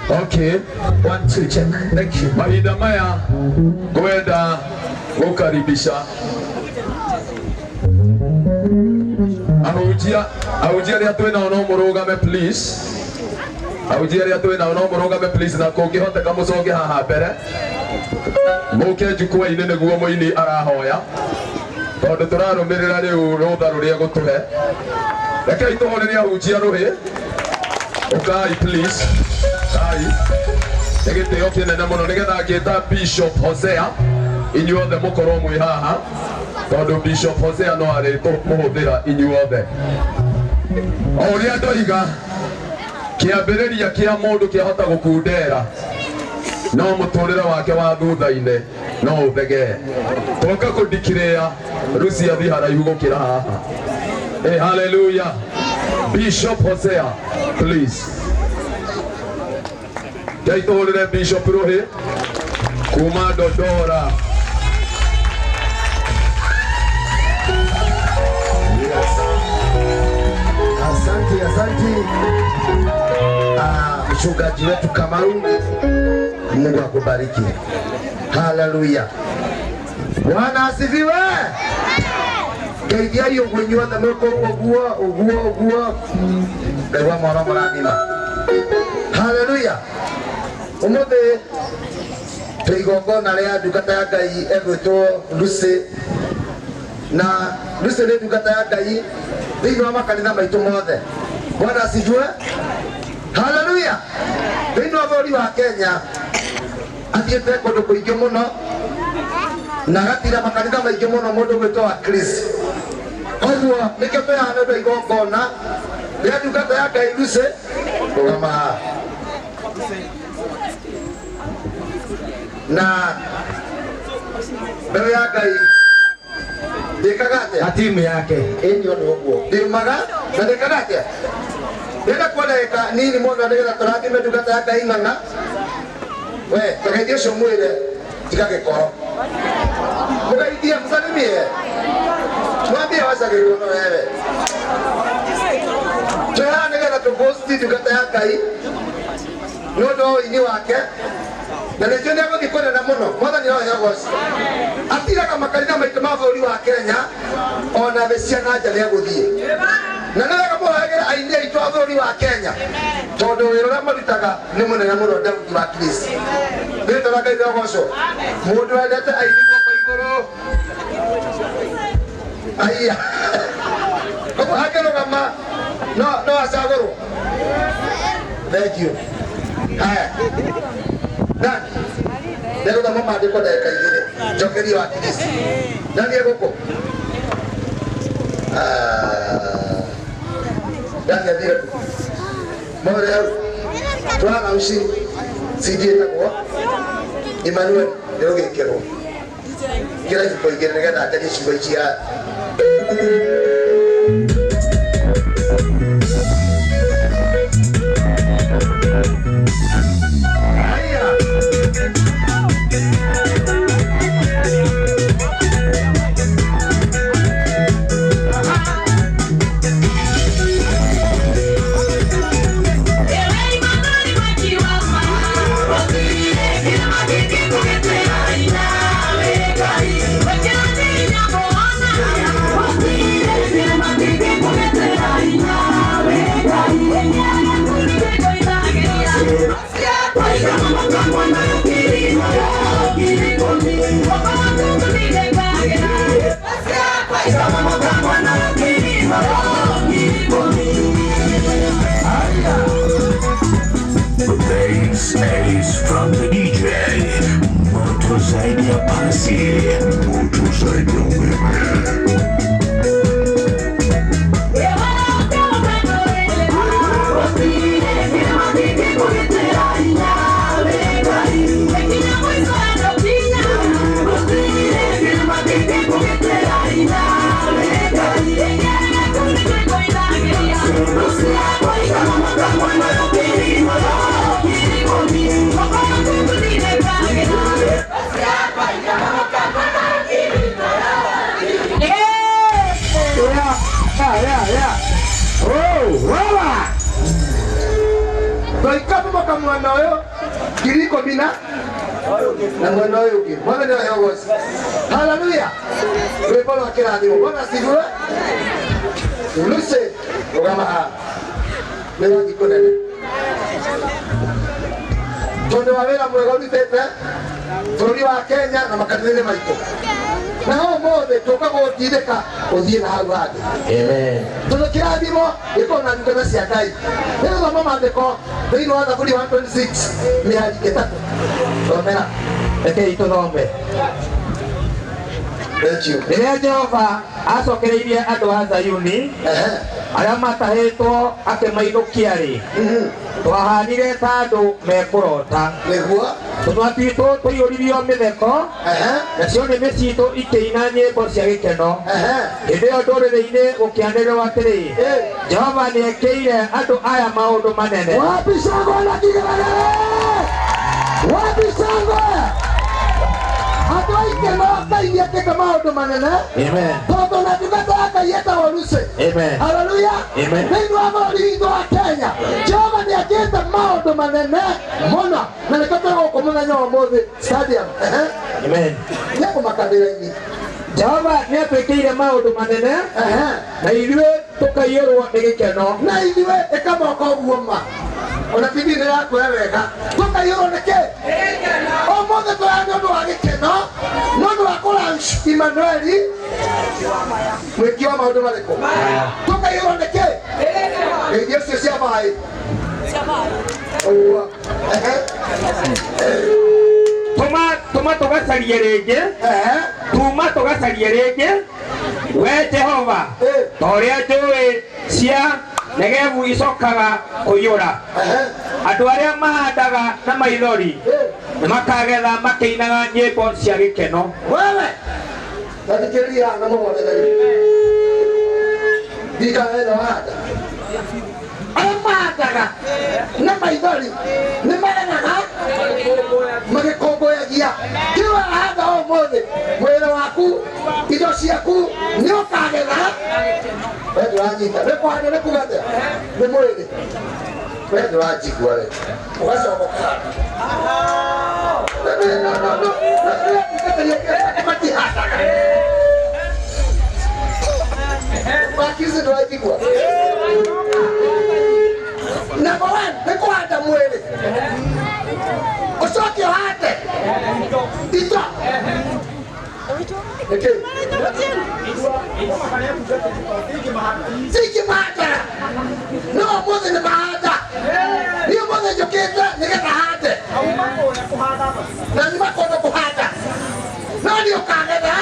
Okay, 1, 2, check. Thank you. Mahinda maya kwenda gukaribisha ahujia ria twina ono murugame please. Ahujia ria twina ono murugame please, na kungihoteka mucoke haha mbere muke njukua-ini niguo muini arahoya tondu turarumirira riu rutha ruria gutuhe. Rekei tuhorerie ahujia ruhi. Okay, please. Kai. Egitio kinene muno nigetha ngita Bishop Hosea inyuothe mukorwo mwi haha tondu Bishop Hosea no ari muhuthira inyuothe. O uria ndoiga kiambiriria kia mundu kiahota gukundera no muturire wake wa thutha-ini no uthegee. Twoka kundikiria rucia thi haraihu gukira haha. Hey, hallelujah. Bishop Hosea, please. Jaitolere Bishop Rohe kuma Dodora. Yes. Asante. Mchungaji wetu Kamau, Mungu akubariki. Hallelujah. Bwana asifiwe. Geithia iyo gwinyuothe mwiko uguo ndewa mwana murathima. Hallelujah. Umuthi twigongona ria ndungata ya Ngai egwitwo Lucy, na Lucy ni ndungata ya Ngai thiini wa makanitha maitu mothe. Bwana asifiwe. Hallelujah. Thiini wa bũrũri wa Kenya athiĩte kũndũ kũingĩ mũno na gatira makanitha maingĩ mũno mũndũ gwĩtwo wa Chris. Koguo nĩkĩo twĩhaana ũndũ igongona rĩa ndungata ya Ngai Lucy. Rũgama na mbere ya Ngai ndĩkaga atĩa atimu yake ĩnyo nĩ ũguo ndiumaga na ndĩkaga atĩa ndĩrenda kuoneka nini mũno nĩgetha tũrathime ndungata ya Ngai ng'ang'a. We tũgeithie ũcio mwĩre tiga gĩkoro mũgeithie mũsalimie mwambie wacagĩrĩrwo no wewe twĩhaha nĩgetha tũposti ndungata ya Ngai nĩ ũndũ wa ũini wake na nĩkĩo nĩegũthiĩ kũnene mũno. Mwathani roho goci atiraga makanitha maitũ ma bũrũri wa Kenya ona thĩ cia na nja nĩegũthiĩ na nĩwega mũhagĩra aini aitũ a bũrũri wa Kenya tondũ wĩra ũrĩa marutaga nĩ mũnene mũno. Daudi wa Kristo nĩtũra Ngai rogocwo mũndũ wendete aini guoko igũrũ aya koguo angĩrũgama no acagũrwo. Thank you. Haya nani ndĩgũthoma maandĩko ndagĩka igĩrĩ njokeria wa Kristo nani egũkũ ndani athire more hau twana uci CD ĩtagwo Emmanuel nĩũgĩkĩrwo Kira ibu kira ada di sebuah cia. The bass is from the DJ. Moto zaidi ya pasi, moto zaidi ya umeme. Mwana oyo kiriko bina na mwana oyo ki mwana ndio yawos. Haleluya. Wepo wakira ndio bwana sigura luse kama leo kikonene tondo wawera mwego litete tori wa Kenya na makanene maito na ho mode toka gotireka othie na hau handi. Amen. Tondo kirathimo ikona ndukana cia Ngai ndio mama mandiko thĩinĩ wa Zaburi 126 mĩhari ĩtatũ thomera rekei tũthombe. Rĩrĩa Jehova acokereirie andũ a Zayuni arĩa matahĩtwo akĩmainũkia-rĩ, twahanire ta andũ mekũrota, tũnua twitũ tũiyũririo mĩtheko, nacio nĩmĩ citũ ikĩina nyĩmbo cia gĩkeno. Hĩndĩ ĩyo ndũrĩrĩ-inĩ gũkĩanĩrĩrwo atĩrĩ, Jehova nĩekĩire andũ aya maũndũ manene. Wapi shangwe na kĩgeranĩro? Wapi shangwe? Andũ aikeno Ngai nĩekĩte maũndũ manene. Amen. Tondũ na ndungata ya Ngai yetagwo Lucy. Amen. Haleluya. Amen. Thĩinĩ wa bũrũri witũ wa Kenya, Jehova nĩekĩte maũndũ manene mũno na nĩkĩo tũrĩ gũkũ mũthenya wa ũmũthĩ stadium. Amen. Nĩkũmakanĩra-inĩ Jehova nĩatwĩkĩire maũndũ manene na ithuĩ tũkaiyũrwo nĩ gĩkeno, na ithuĩ ĩkamoka ũguo ma ona bibi nĩrakwĩra wega tũkaiyũrwo nĩ kĩ? Ũmũthĩ tũrarĩ nĩ ũndũ wa gĩkeno, nĩ ũndũ wa kũlaunch Emmanueli mwĩki wa maũndũ marĩkũ? Tũkaiyũrwo nĩ kĩ? Irio icio cia maĩ ũguo tuma tugacarie rĩngĩ, tuma tugacarie rĩngĩ we Jehova ta ũrĩa njũĩ cia Negevu icokaga kũiyũra. Andũ arĩa mahandaga na maithori nĩmakagetha makĩinaga nyĩmbo cia gĩkeno. Wewe tathikĩrĩria na mũgũnda ndikawenda wahanda arĩa mahandaga na maithori nĩmarenaga magĩkũngũyagia kĩrĩa wahanda ũmũthĩ mwĩrĩ waku indo ciaku nĩũkagetha. We ndũranyita nĩkũhanda nĩkuga atĩa nĩ mwĩrĩ we ndũranjigua we ũgacoka matihandaga makizi ndũranjigua. Number one nĩkũhanda mwĩrĩ ucoke ũhande indo. Sikimahanda no mũthĩ nĩ mahanda niĩ mũthĩ njũkĩte nĩgetha hande na nĩmakũndũ kũhanda no nĩ ũkagetha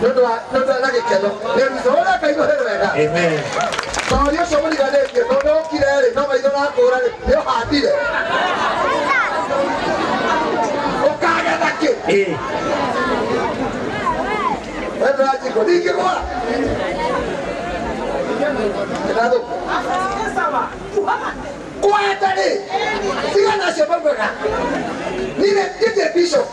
nĩ ũndũ na gĩkeno nĩruitho ũrĩa Ngai ũhĩ wega. Tondũ ũcio mũriganĩtie tondũ ũkire-rĩ no maitho nakũra-rĩ nĩ ũhandire ũkagetha kĩ? kwa dike kwa nado kwa tare tiga na sababu ka nile dite bishop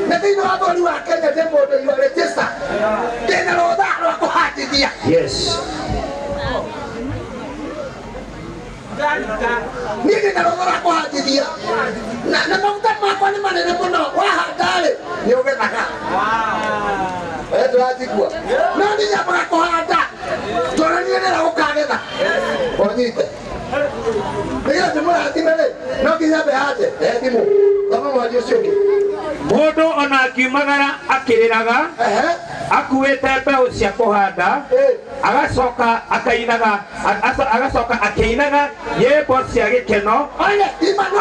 na tino hapo ni wa Kenya tembo ndio register tena roda kwa hati dia Yes. nini na roda kwa hati dia na nokta makwa ni manene muno wa hatare ni ugetaka atikwa nani nyama kwa hata tona ni na ukagetha onite ndio tumo atimele no kinyabe hate timu kama mwadio sio Mundu ona akiumagara akiriraga akuite mbeu cia kuhanda agacoka akainaga akiinaga nyĩmbo cia gĩkeno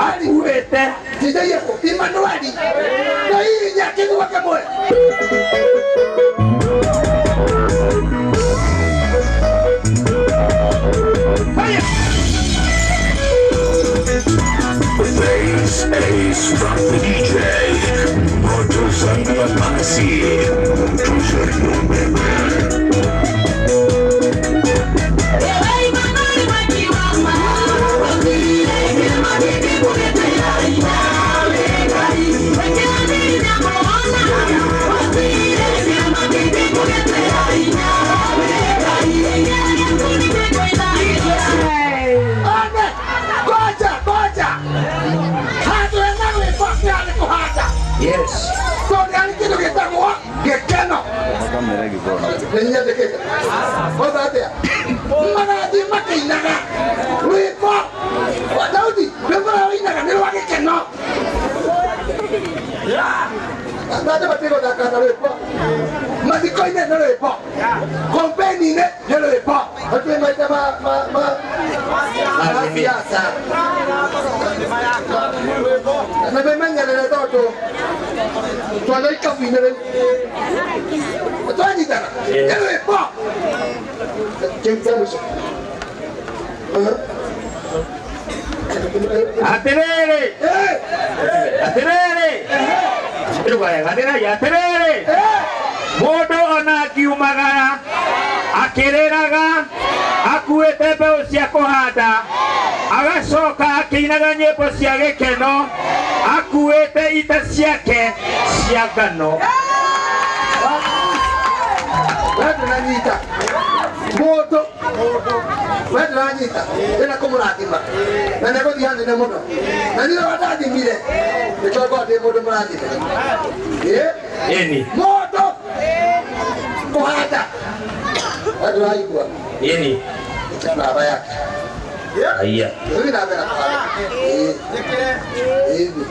akuite tijayeko Emmanueli na hii nyakini wake moyo Bass Ace from the DJ Moto Zaidi ya Pasi Moto Zaidi ya Umeme Yes. So yani kitu kitagwa gekeno. Kamera gikona. Nenya deketa. Oda atia. Mana di makinaga. Wipo. Wadaudi, bembara winaga nilo gekeno. Nada batego da kana wipo. Madiko ine nilo wipo. Kompeni ine nilo wipo. Atu emaita ma siasa. Na bemenya nilo toto. Tuanai kafu nilo. Tuanai dana. Nilo wipo. Kemsa muso. Atirere. Atirere. Atirere. Mundu ona akiumagara akiriraga akuite mbeu cia kuhanda agacoka akiinaga nyĩmbo cia gĩkeno akuite ita ciake cia ngano. Wewe unanyita moto wewe unanyita tena kumurathima na nego diane na muno na ndio watathimire nitoka kwa moto murathime Yeni moto kuhata wewe unaigua yeni na baba yake aya hivi na baba hivi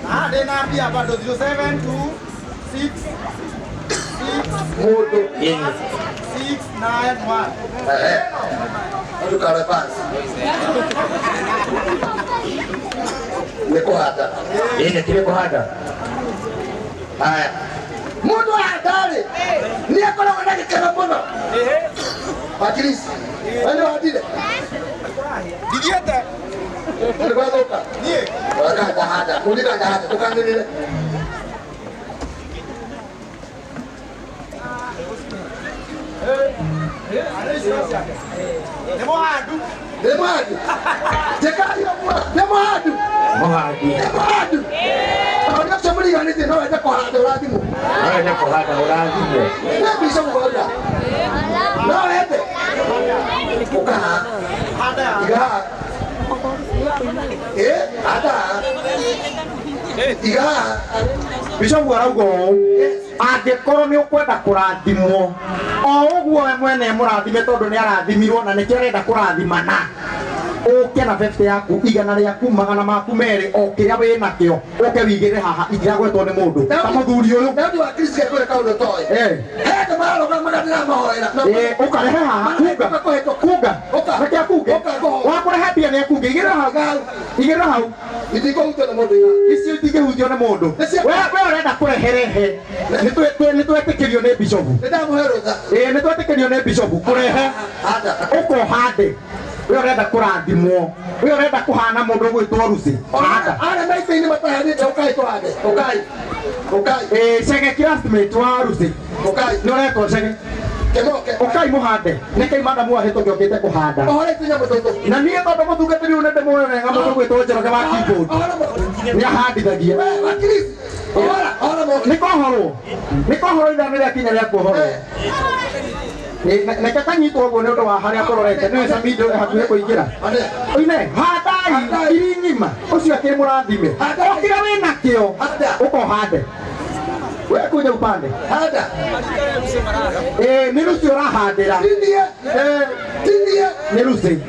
naambia bado 0726 moto yeni 691 Aduh kalau pas, neko hata, yeni kile kuhanda haya, mundu hatari, ni akola wanaki kama bono, pakilisi, wale wadile, digiete wale wadoka, nie wale hata, mulika hata, tukangilile, Demadu, jekali Demadu, Demadu. Kalau somebody yang ini, no ada kohar orang timu. ada kuhanda urazime Nah bisa muda. No ada. Bukan. Tiga. Ada. Tiga. Bisa guarago angĩkorwo nĩ ũkwenda kũrathimwo o ũguo we mwene mũrathime tondũ nĩ arathimirwo na nĩkĩo arenda kũrathimana ũke na 50 yaku igana rĩaku magana maku merĩ o kĩrĩa wĩ nakĩo ũke wĩigĩre haha itiragwetwo nĩ mũndũ ta mũthuri ũyũ Ndio wa Kristo kwa kaunti toe. Hata mara kwa magana mahoera. ũkarehe haha kuga reke akuge wakũrehe mbia nĩ akuge igĩra hau Nitiko mtu na modo. icio itingĩhutio nĩ mũndũ we ũrenda kũreherehe nĩ twetĩkĩrio nĩ bishopu Ndio muheroza. nĩ twetĩkĩrio nĩ bishopu kũrehe Hata. ũkohande we ũrenda kũrathimwo we ũrenda kũhana mũndũ gwĩtwo ruci handa Ana maita ini matayari ukai twade. Ukai. cege classmate wa ruci Ukai. nĩ ũretwo cege Kemoke. Okai muhande. Nekai mada mua heto gyokete kuhanda. Ohole tunya mutoto. Na niye baba mutungatiri unende muone ngamo tugwe tochera kama keyboard. Ni handi dagia. Wakili. Ohora mo. Niko horo ida mira kinya ya kuhoro. Neke kanyitwo go ne ndo wa haria kororete ne samido hakuhe kuingira. Oine hadai iri ngima ucio akiri murathime. Okira we nakio. Uko hande. Wewe kuja upande. Hada. Nirusi urahandira. Tindia. Nirusi.